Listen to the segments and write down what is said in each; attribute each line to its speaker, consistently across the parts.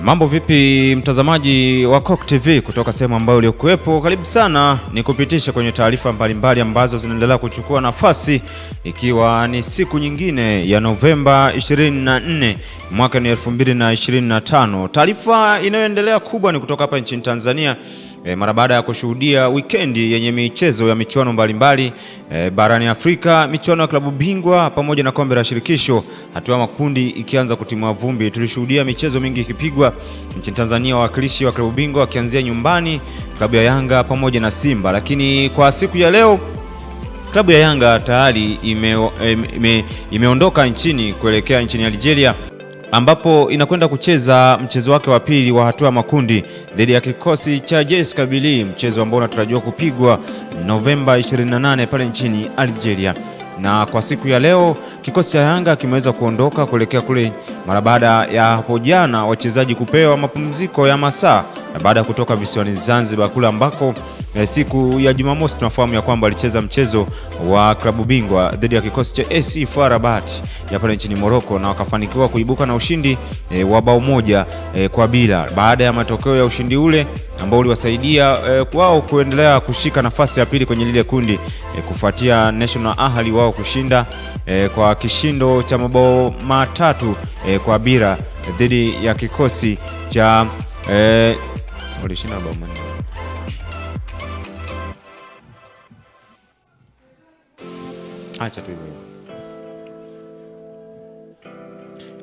Speaker 1: Mambo vipi mtazamaji wa Coke TV kutoka sehemu ambayo uliokuepo, karibu sana nikupitisha kwenye taarifa mbalimbali ambazo zinaendelea kuchukua nafasi, ikiwa ni siku nyingine ya Novemba 24 mwaka 2025. Taarifa inayoendelea kubwa ni kutoka hapa nchini Tanzania. Mara baada ya kushuhudia wikendi yenye michezo ya michuano mbalimbali barani Afrika, michuano ya klabu bingwa pamoja na kombe la shirikisho, hatua makundi ikianza kutimua vumbi, tulishuhudia michezo mingi ikipigwa nchini Tanzania, wawakilishi wa klabu bingwa wakianzia nyumbani, klabu ya Yanga pamoja na Simba. Lakini kwa siku ya leo klabu ya Yanga tayari imeondoka nchini kuelekea nchini Algeria, ambapo inakwenda kucheza mchezo wake wa pili wa hatua makundi dhidi ya kikosi cha JS Kabylie, mchezo ambao unatarajiwa kupigwa Novemba 28 pale nchini Algeria. Na kwa siku ya leo kikosi cha Yanga kimeweza kuondoka kuelekea kule mara baada ya hapo jana wachezaji kupewa mapumziko ya masaa baada ya kutoka visiwani Zanzibar kule ambako siku ya Jumamosi tunafahamu ya kwamba alicheza mchezo wa klabu bingwa dhidi ya kikosi cha SC FAR Rabat ya pale nchini Morocco, na wakafanikiwa kuibuka na ushindi wa bao moja kwa bila. Baada ya matokeo ya ushindi ule ambao uliwasaidia wao kuendelea kushika nafasi ya pili kwenye lile kundi, kufuatia National Ahli wao kushinda kwa kishindo cha mabao matatu kwa bila dhidi ya kikosi cha walishinda bao manne. Acha tu hivyo.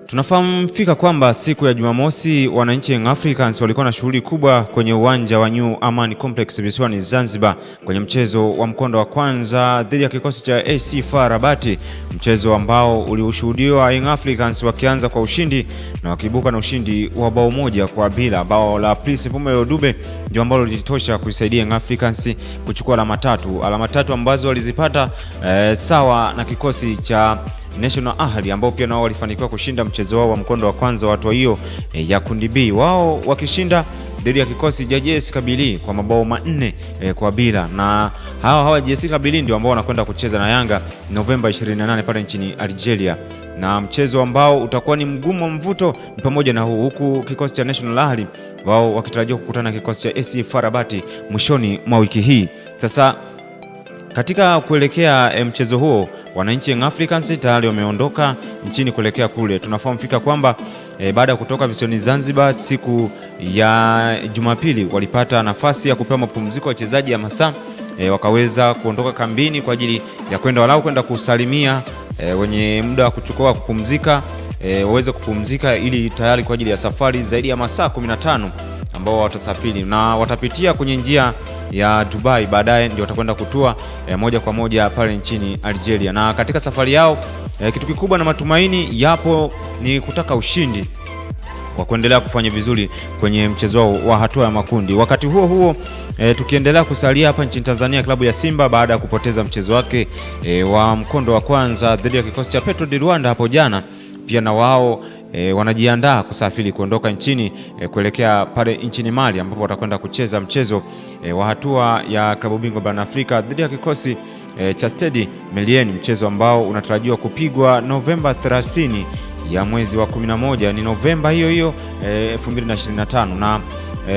Speaker 1: Tunafahamu fika kwamba siku ya Jumamosi wananchi Young Africans walikuwa na shughuli kubwa kwenye uwanja wa New Aman Complex visiwani Zanzibar kwenye mchezo wa mkondo wa kwanza dhidi ya kikosi cha SC FAR Rabat, mchezo ambao uliushuhudiwa Young Africans wakianza kwa ushindi na wakibuka na ushindi wa bao moja kwa bila. Bao la Prince Mpumelelo Dube ndio ambalo lilitosha kuisaidia Young Africans kuchukua alama tatu ambazo walizipata sawa na kikosi cha National Ahli ambao pia nao walifanikiwa kushinda mchezo wao wa mkondo wa kwanza wa hatua hiyo ya kundi B, wao wakishinda dhidi ya kikosi cha JS Kabylie kwa mabao manne kwa bila. Na hawa JS Kabylie ndio ambao wanakwenda kucheza na Yanga Novemba 28 pale nchini Algeria, na mchezo ambao utakuwa ni mgumu mvuto pamoja na huku kikosi cha National Ahli wao wakitarajiwa kukutana na kikosi cha SC FAR Rabat mwishoni mwa wiki hii. Sasa katika kuelekea mchezo huo, wananchi Young Africans tayari wameondoka nchini kuelekea kule. Tunafahamu fika kwamba baada ya kutoka visiwani Zanzibar siku ya Jumapili walipata nafasi ya kupewa mapumziko wachezaji ya masaa, wakaweza kuondoka kambini kwa ajili ya kwenda kusalimia wenye muda wa kuchukua kupumzika, waweze kupumzika ili tayari kwa ajili ya safari zaidi ya masaa 15 ambao watasafiri na watapitia kwenye njia ya Dubai, baadaye ndio watakwenda kutua moja kwa moja pale nchini Algeria. Na katika safari yao kitu kikubwa na matumaini yapo ni kutaka ushindi wa kuendelea kufanya vizuri kwenye mchezo wa hatua ya makundi. Wakati huo huo tukiendelea kusalia hapa nchini Tanzania, klabu ya Simba baada ya kupoteza mchezo wake wa mkondo wa kwanza dhidi ya kikosi cha Petro di Luanda hapo jana, pia na wao wanajiandaa kusafiri kuondoka nchini kuelekea pale nchini Mali ambapo watakwenda kucheza mchezo wa hatua ya klabu bingwa barani Afrika dhidi ya kikosi cha Stade Malien, mchezo ambao unatarajiwa kupigwa Novemba 30 ya mwezi wa 11, ni Novemba hiyo 2025, na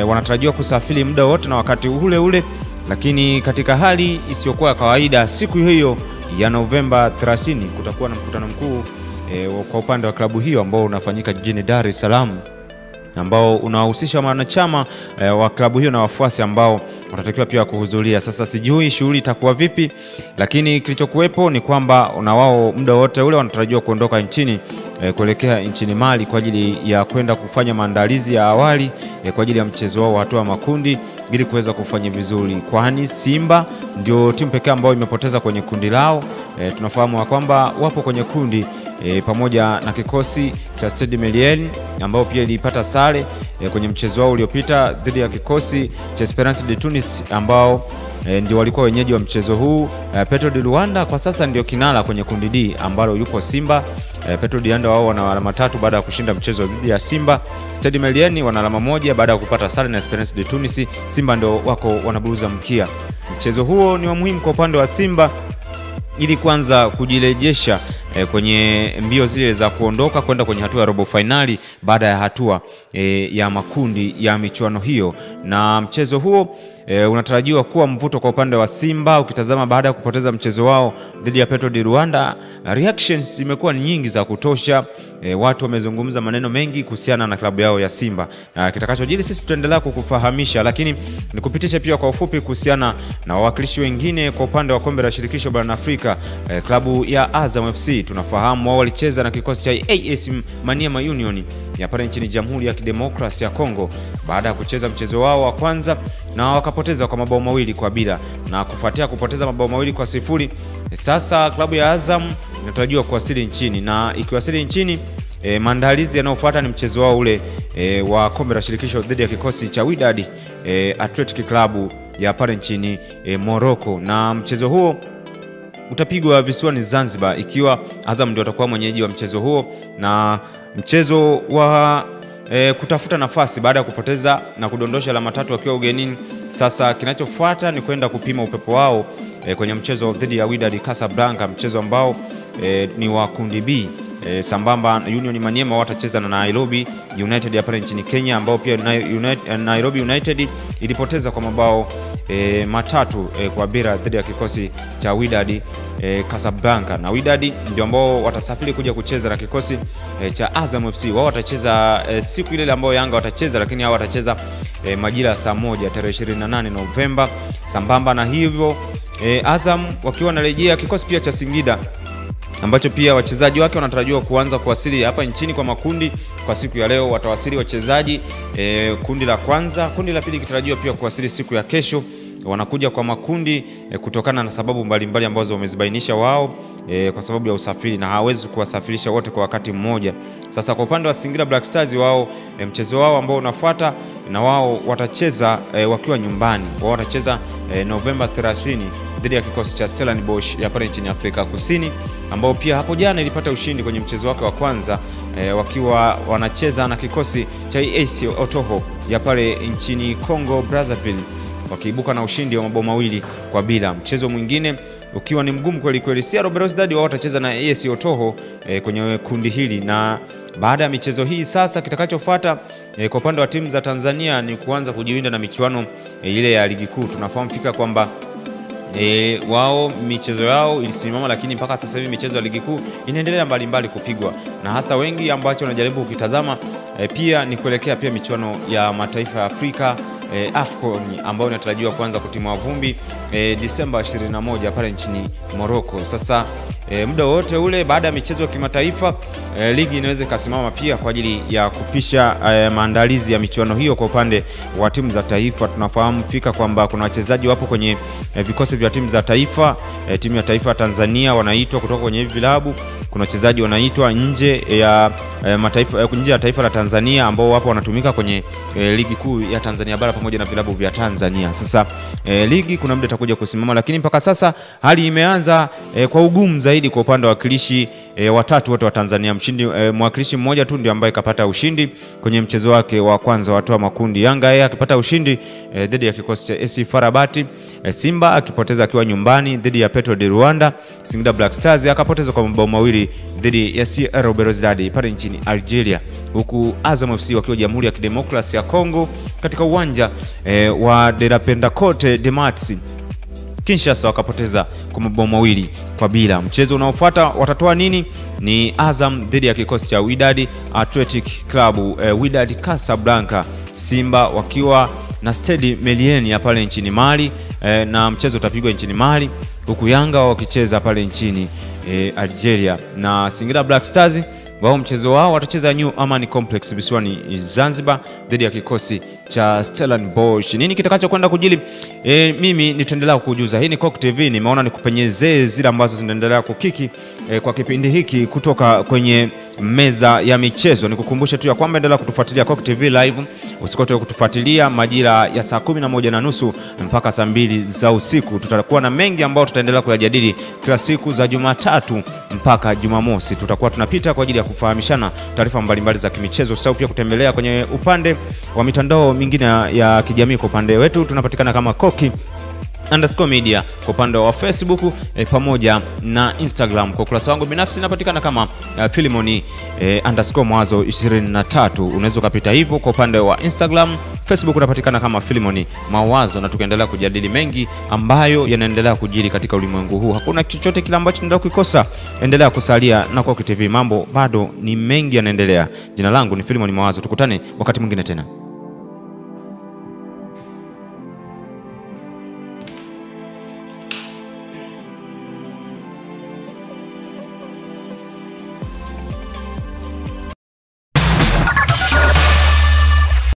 Speaker 1: wanatarajiwa kusafiri muda wote na wakati ule ule. Lakini katika hali isiyokuwa kawaida, siku hiyo ya Novemba 30 kutakuwa na mkutano mkuu kwa upande wa klabu hiyo ambao unafanyika jijini Dar es Salaam, ambao unahusisha wanachama wa klabu hiyo na wafuasi ambao watatakiwa pia kuhudhuria. Sasa sijui shughuli itakuwa vipi, lakini kilichokuwepo ni kwamba na wao muda wote ule wanatarajiwa kuondoka nchini kuelekea nchini Mali kwa ajili ya kwenda kufanya maandalizi ya awali kwa ajili ya mchezo wao wa hatua makundi ili kuweza kufanya vizuri, kwani Simba ndio timu pekee ambayo imepoteza kwenye kundi lao. Tunafahamu kwamba wapo kwenye kundi pamoja na kikosi cha Stade Malien ambao pia ilipata sare kwenye mchezo wao uliopita dhidi ya kikosi cha Esperance de Tunis ambao ndio walikuwa wenyeji wa mchezo huu. Petro di Luanda kwa sasa ndio kinara kwenye kundi D ambalo yupo Simba. Petro di Luanda wao wana alama 3 baada ya kushinda mchezo dhidi ya Simba. Stade Malien wana alama 1 baada ya kupata sare na Esperance de Tunis. Simba ndio wako wanaburuza mkia. Mchezo huo ni wa muhimu kwa upande wa Simba ili kwanza kujirejesha kwenye mbio zile za kuondoka kwenda kwenye hatua ya robo finali baada ya hatua ya makundi ya michuano hiyo. Na mchezo huo unatarajiwa kuwa mvuto kwa upande wa Simba. Ukitazama baada ya kupoteza mchezo wao dhidi ya Petro di Rwanda, reactions zimekuwa ni nyingi za kutosha. Watu wamezungumza maneno mengi kuhusiana na klabu yao ya Simba. Kitakachojiri sisi tutaendelea kukufahamisha, lakini nikupitisha pia kwa ufupi kuhusiana na wawakilishi wengine kwa upande wa kombe la shirikisho barani Afrika. Klabu ya Azam FC tunafahamu wao walicheza na kikosi cha AS Maniema Union ya pale nchini Jamhuri ya Kidemokrasia ya Kongo baada ya kucheza mchezo wao wa kwanza na wakapoteza kwa mabao 2-0, na kufuatia kupoteza mabao 2-0, sasa klabu ya Azam inatarajiwa kuwasili nchini, na ikiwasili nchini maandalizi yanayofuata ni mchezo wao ule wa kombe la shirikisho dhidi ya kikosi cha Wydad Athletic Club ya pale nchini Morocco, na mchezo huo utapigwa visiwani Zanzibar, ikiwa Azam ndio atakuwa mwenyeji wa mchezo huo, na mchezo wa kutafuta nafasi baada ya kupoteza na kudondosha alama 3 wakiwa ugenini. Sasa kinachofuata ni kwenda kupima upepo wao kwenye mchezo dhidi ya Wydad Casablanca, mchezo ambao ni wa kundi B. Sambamba Union Maniema watacheza na Nairobi United ya pale nchini Kenya, ambao pia Nairobi United ilipoteza kwa mabao 3-0 dhidi ya kikosi cha Wydad Casablanca, na Wydad ndio ambao watasafiri kuja kucheza na kikosi cha Azam FC. Wao watacheza siku ile ambayo Yanga watacheza, lakini hao watacheza majira saa 1 tarehe 28 Novemba. Sambamba na hivyo Azam wakiwa wanarejea kikosi pia cha Singida ambacho pia wachezaji wake wanatarajiwa kuanza kuwasili hapa nchini kwa makundi. Kwa siku ya leo watawasili wachezaji kundi la kwanza, kundi la pili kitarajiwa pia kuwasili siku ya kesho. Wanakuja kwa makundi kutokana na sababu mbalimbali ambazo wamezibainisha wao kwa sababu ya usafiri, na hawezi kuwasafirisha wote kwa wakati mmoja. Sasa kwa upande wa Singida Black Stars, wao mchezo wao ambao unafuata na wao watacheza wakiwa nyumbani. Wao watacheza Novemba 30 dhidi ya kikosi cha Stellenbosch ya pale nchini Afrika Kusini, ambao pia hapo jana ilipata ushindi kwenye mchezo wake wa kwanza wakiwa wanacheza na kikosi cha AS Otoho ya pale nchini Congo Brazzaville, wakiibuka na ushindi wa mabao 2-0. Mchezo mwingine ukiwa ni mgumu kweli kweli, Sierra Belouizdad wao watacheza na AS Otoho kwenye kundi hili. Na baada ya michezo hii sasa kitakachofuata kwa upande wa timu za Tanzania ni kuanza kujiwinda na michuano ile ya ligi kuu. Tunafahamu fika kwamba wao michezo yao ilisimama, lakini mpaka sasa hivi michezo ya ligi kuu inaendelea mbalimbali kupigwa, na hasa wengi ambacho wanajaribu kukitazama pia ni kuelekea pia michuano ya mataifa ya Afrika AFCON ambayo inatarajiwa kuanza kutimua vumbi Disemba 21 pale nchini Morocco. Sasa muda wote ule baada ya michezo ya kimataifa ligi inaweza kusimama pia kwa ajili ya kupisha maandalizi ya michuano hiyo. Kwa upande wa timu za taifa tunafahamu fika kwamba kuna wachezaji wapo kwenye vikosi vya timu za taifa. Timu ya taifa ya Tanzania wanaitwa kutoka kwenye hivi vilabu. Kuna wachezaji wanaitwa nje ya mataifa, nje ya taifa la Tanzania, ambao wapo wanatumika kwenye ligi kuu ya Tanzania bara pamoja na vilabu vya Tanzania. Sasa ligi kuna muda itakuja kusimama, lakini mpaka sasa hali imeanza kwa ugumu zaidi kwa upande wa wakilishi watatu wote wa Tanzania. Mwakilishi mmoja tu ndio ambaye kapata ushindi kwenye mchezo wake wa kwanza wa hatua ya makundi. Yanga yeye akipata ushindi dhidi ya kikosi cha AS FAR Rabat. Simba akipoteza akiwa nyumbani dhidi ya Petro di Rwanda. Singida Black Stars akapoteza kwa mabao 2 dhidi ya Sierra Belouizdad pale nchini Algeria, huku Azam FC wakiwa Jamhuri ya Kidemokrasia ya Kongo katika uwanja wa De la Pentecote de Matsi Kinshasa wakapoteza kwa mabao 2-0. Mchezo unaofuata watatoa nini? Ni Azam dhidi ya kikosi cha Wydad Athletic Club, Wydad Casablanca. Simba wakiwa na Stade Malien ya pale nchini Mali, na mchezo utapigwa nchini Mali, huku Yanga wakicheza pale nchini Algeria. Na Singida Black Stars wao mchezo wao watacheza New Amani Complex visiwani Zanzibar dhidi ya kikosi cha Stellenbosch. Nini kitakachokwenda kujili? Mimi nitaendelea kukujuza. Hii ni Coco TV, nimeona nikupenyezee zile ambazo zinaendelea kukiki kwa kipindi hiki kutoka kwenye meza ya michezo. Nikukumbushe tu ya kwamba endelea kutufuatilia Coco TV live. Usikote kutufuatilia majira ya saa 11:30 mpaka saa 2 za usiku. Tutakuwa na mengi ambayo tutaendelea kuyajadili kila siku za Jumatatu mpaka Jumamosi. Tutakuwa tunapita kwa ajili ya kufahamishana taarifa mbalimbali za kimichezo. Usisahau pia kutembelea kwenye upande wa mitandao mingine ya kijamii. Kwa upande wetu tunapatikana kama Koki _media kwa upande wa Facebook pamoja na Instagram. Kwa ukurasa wangu binafsi napatikana kama Philemon _Mwazo 23. Unaweza kupita hivyo kwa upande wa Instagram. Facebook unapatikana kama Philemon Mawazo, na tukaendelea kujadili mengi ambayo yanaendelea kujiri katika ulimwengu huu. Hakuna chochote kile ambacho tunataka kukosa. Endelea kusalia na Kwako TV, mambo bado ni mengi yanaendelea. Jina langu ni Philemon Mawazo, tukutane wakati mwingine tena.